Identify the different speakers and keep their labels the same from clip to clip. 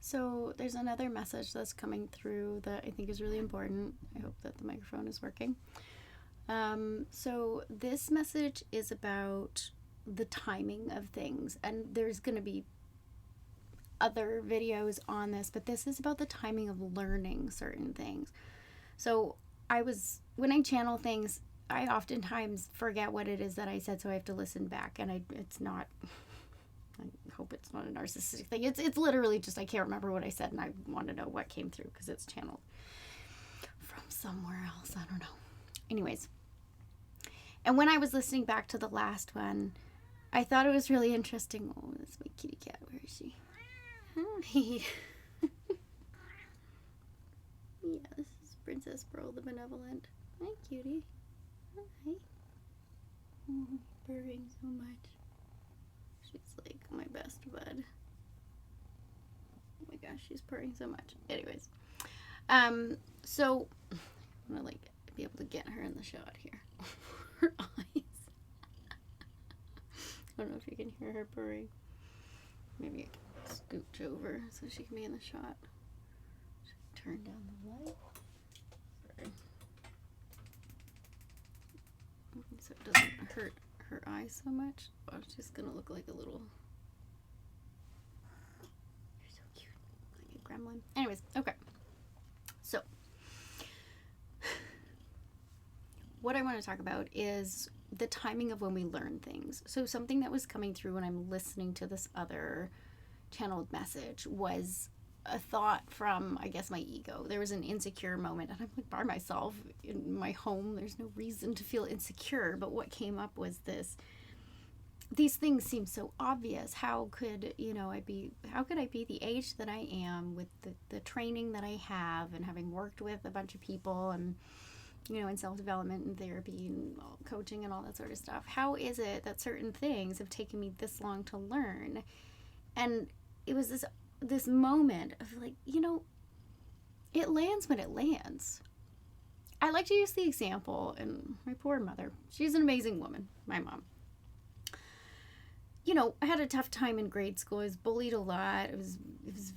Speaker 1: So there's another message that's coming through that I think is really important. I hope that the microphone is working. So this message is about the timing of things, and there's going to be other videos on this, but this is about the timing of learning certain things. So when I channel things, I oftentimes forget what it is that I said, so I have to listen back, and it's not, I hope it's not a narcissistic thing. It's literally just I can't remember what I said, and I want to know what came through because it's channeled from somewhere else. I don't know. Anyways, and when I was listening back to the last one, I thought it was really interesting. Oh, that's my kitty cat. Where is she? Hi. Yeah, this is Princess Pearl the Benevolent. Hi, cutie. Hi. Oh, purring so much. She's like my best bud. Oh my gosh, she's purring so much. Anyways, so I'm gonna like be able to get her in the shot here. Her eyes. I don't know if you can hear her purring. Maybe I can scooch over so she can be in the shot. Turn down the light. Sorry. So it doesn't hurt her eyes so much. Oh, she's gonna look like a little. You're so cute, like a gremlin. Anyways, okay. So, what I want to talk about is the timing of when we learn things. So, something that was coming through when I'm listening to this other channeled message was a thought from, I guess, my ego. There was an insecure moment, and I'm like by myself in my home. There's no reason to feel insecure, but what came up was these things seem so obvious. How could I be the age that I am with the training that I have and having worked with a bunch of people and in self-development and therapy and coaching and all that sort of stuff? How is it that certain things have taken me this long to learn? And it was this moment of like, it lands when it lands. I like to use the example, and my poor mother, she's an amazing woman, my mom. I had a tough time in grade school. I was bullied a lot. It was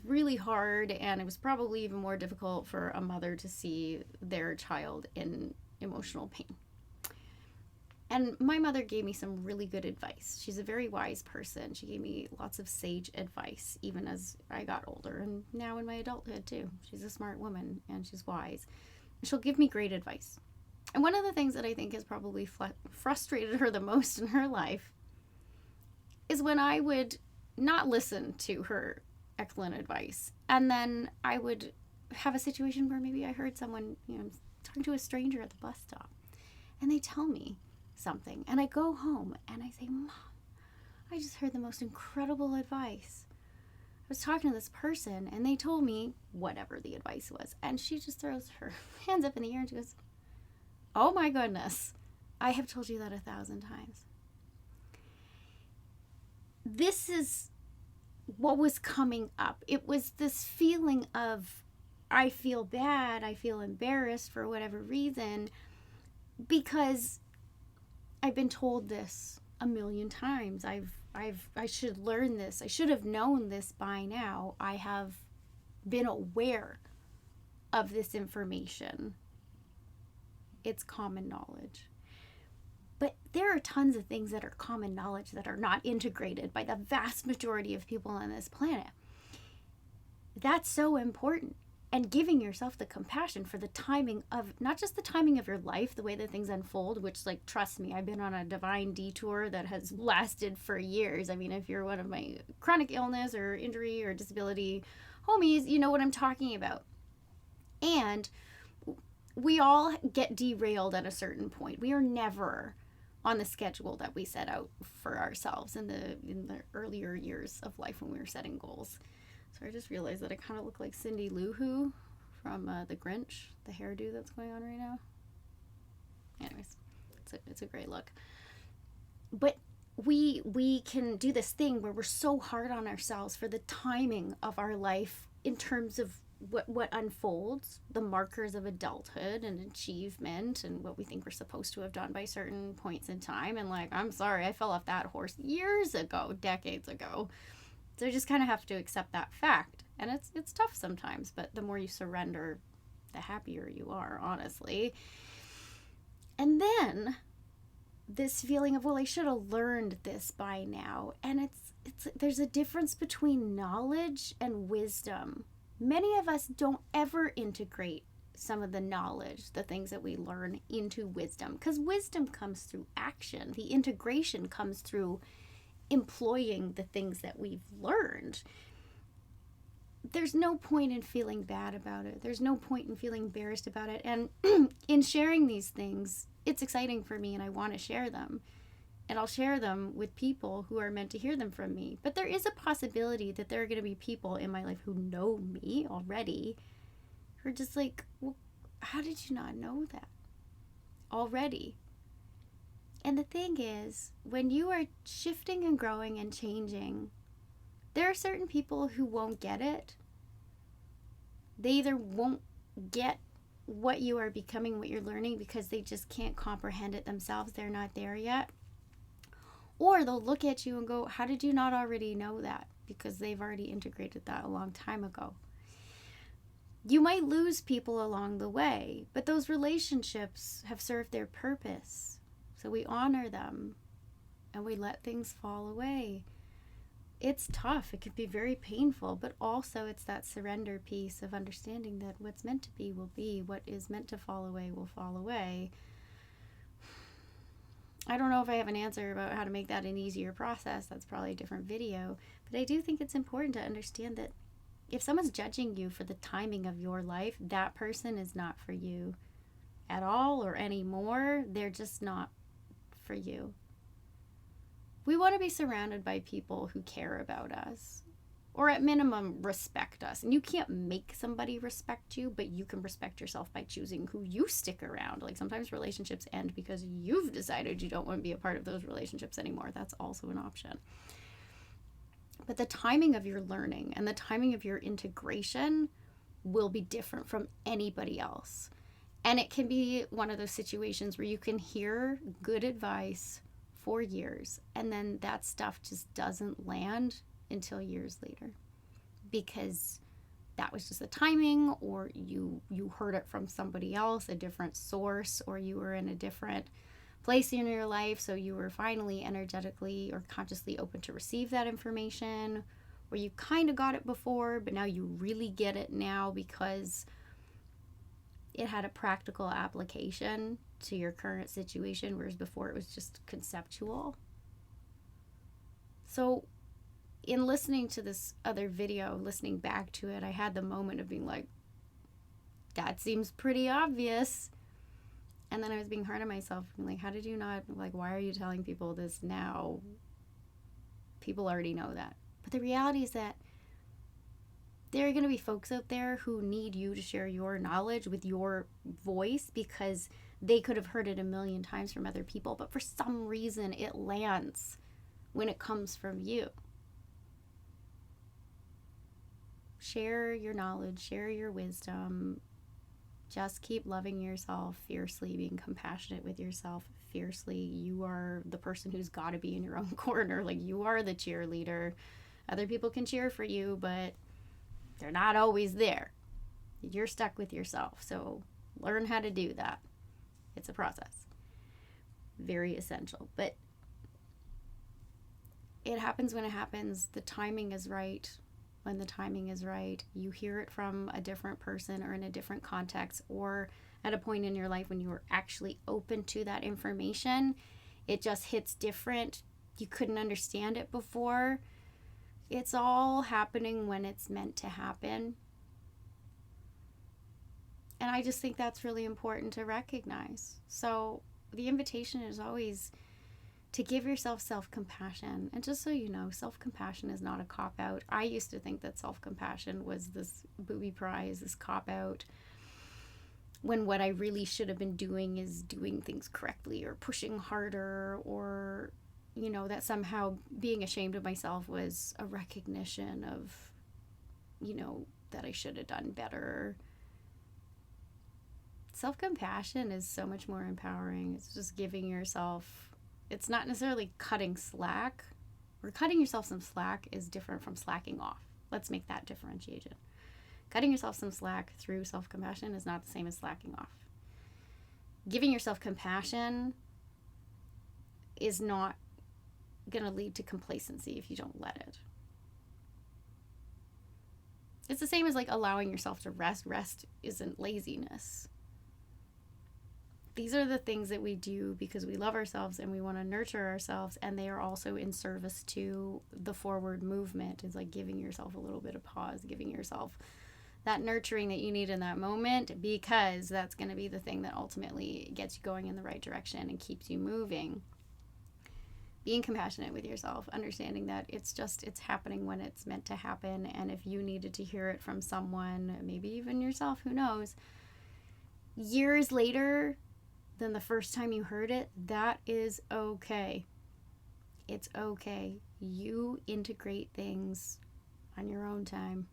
Speaker 1: really hard, and it was probably even more difficult for a mother to see their child in emotional pain. And my mother gave me some really good advice. She's a very wise person. She gave me lots of sage advice, even as I got older and now in my adulthood too. She's a smart woman and she's wise. She'll give me great advice. And one of the things that I think has probably frustrated her the most in her life is when I would not listen to her excellent advice. And then I would have a situation where maybe I heard someone, talking to a stranger at the bus stop, and they tell me something, and I go home and I say, Mom, I just heard the most incredible advice. I was talking to this person and they told me whatever the advice was, and she just throws her hands up in the air and she goes, oh my goodness, I have told you that 1,000 times. This is what was coming up. It was this feeling of, I feel bad, I feel embarrassed for whatever reason, because I've been told this a million times. I should learn this. I should have known this by now. I have been aware of this information. It's common knowledge. But there are tons of things that are common knowledge that are not integrated by the vast majority of people on this planet. That's so important. And giving yourself the compassion for the timing of, not just the timing of your life, the way that things unfold, which, like, trust me, I've been on a divine detour that has lasted for years. I mean, if you're one of my chronic illness or injury or disability homies, you know what I'm talking about. And we all get derailed at a certain point. We are never on the schedule that we set out for ourselves in the earlier years of life when we were setting goals. So I just realized that I kind of look like Cindy Lou Who from The Grinch, the hairdo that's going on right now. Anyways, it's a great look. But we can do this thing where we're so hard on ourselves for the timing of our life in terms of what unfolds, the markers of adulthood and achievement and what we think we're supposed to have done by certain points in time. And like, I'm sorry, I fell off that horse years ago, decades ago. So I just kind of have to accept that fact. And it's tough sometimes, but the more you surrender, the happier you are, honestly. And then this feeling of, well, I should have learned this by now. And it's there's a difference between knowledge and wisdom. Many of us don't ever integrate some of the knowledge, the things that we learn, into wisdom, because wisdom comes through action. The integration comes through employing the things that we've learned. There's no point in feeling bad about it. There's no point in feeling embarrassed about it. And in sharing these things, it's exciting for me and I want to share them. And I'll share them with people who are meant to hear them from me. But there is a possibility that there are going to be people in my life who know me already who are just like, well, how did you not know that already? And the thing is, when you are shifting and growing and changing, there are certain people who won't get it. They either won't get what you are becoming, what you're learning, because they just can't comprehend it themselves. They're not there yet. Or they'll look at you and go, how did you not already know that? Because they've already integrated that a long time ago. You might lose people along the way, but those relationships have served their purpose. So we honor them and we let things fall away. It's tough. It can be very painful, but also it's that surrender piece of understanding that what's meant to be will be, what is meant to fall away will fall away. I don't know if I have an answer about how to make that an easier process. That's probably a different video. But I do think it's important to understand that if someone's judging you for the timing of your life, that person is not for you at all or anymore. They're just not for you. We want to be surrounded by people who care about us, or at minimum respect us. And you can't make somebody respect you, but you can respect yourself by choosing who you stick around. Like sometimes relationships end because you've decided you don't want to be a part of those relationships anymore. That's also an option. But the timing of your learning and the timing of your integration will be different from anybody else. And it can be one of those situations where you can hear good advice for years, and then that stuff just doesn't land until years later because that was just the timing, or you heard it from somebody else, a different source, or you were in a different place in your life, so you were finally energetically or consciously open to receive that information, or you kind of got it before but now you really get it now because it had a practical application to your current situation, whereas before it was just conceptual. So in listening to this other video, listening back to it, I had the moment of being like, that seems pretty obvious. And then I was being hard on myself. I'm like, how did you not, like, why are you telling people this now? People already know that. But the reality is that there are going to be folks out there who need you to share your knowledge with your voice because they could have heard it a million times from other people, but for some reason it lands when it comes from you. Share your knowledge, share your wisdom. Just keep loving yourself fiercely, being compassionate with yourself fiercely. You are the person who's got to be in your own corner. Like, you are the cheerleader. Other people can cheer for you, but they're not always there. You're stuck with yourself. So learn how to do that. It's a process. Very essential. But it happens when it happens. The timing is right. When the timing is right, you hear it from a different person or in a different context, or at a point in your life when you were actually open to that information, it just hits different. You couldn't understand it before. It's all happening when it's meant to happen. And I just think that's really important to recognize. So the invitation is always to give yourself self-compassion. And just so you know, self-compassion is not a cop-out. I used to think that self-compassion was this booby prize, this cop-out, when what I really should have been doing is doing things correctly or pushing harder, or, you know, that somehow being ashamed of myself was a recognition of, you know, that I should have done better. Self-compassion is so much more empowering. It's just giving yourself, it's not necessarily cutting slack, or cutting yourself some slack is different from slacking off. Let's make that differentiation. Cutting yourself some slack through self-compassion is not the same as slacking off. Giving yourself compassion is not going to lead to complacency if you don't let it. It's the same as like allowing yourself to rest. Rest isn't laziness. These are the things that we do because we love ourselves and we want to nurture ourselves, and they are also in service to the forward movement. It's like giving yourself a little bit of pause, giving yourself that nurturing that you need in that moment, because that's going to be the thing that ultimately gets you going in the right direction and keeps you moving. Being compassionate with yourself, understanding that it's happening when it's meant to happen, and if you needed to hear it from someone, maybe even yourself, who knows, years later than the first time you heard it, that is okay. It's okay. You integrate things on your own time.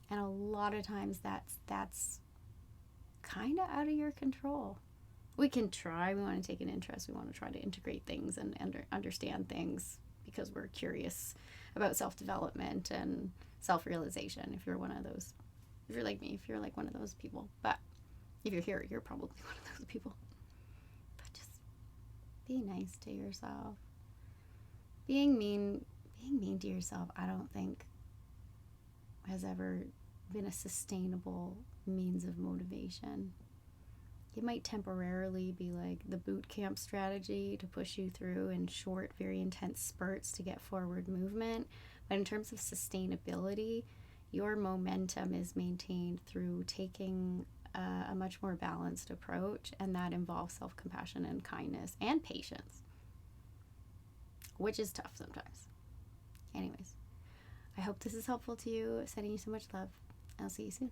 Speaker 1: And a lot of times that's kind of out of your control. We can try. We want to take an interest. We want to try to integrate things and understand things because we're curious about self-development and self-realization. If you're one of those, if you're like me, if you're like one of those people. But if you're here, you're probably one of those people. But just be nice to yourself. Being mean to yourself, I don't think has ever been a sustainable means of motivation. It might temporarily be like the boot camp strategy to push you through in short, very intense spurts to get forward movement. But in terms of sustainability, your momentum is maintained through taking a much more balanced approach, and that involves self-compassion and kindness and patience, which is tough sometimes. Anyways, I hope this is helpful to you. Sending you so much love. I'll see you soon.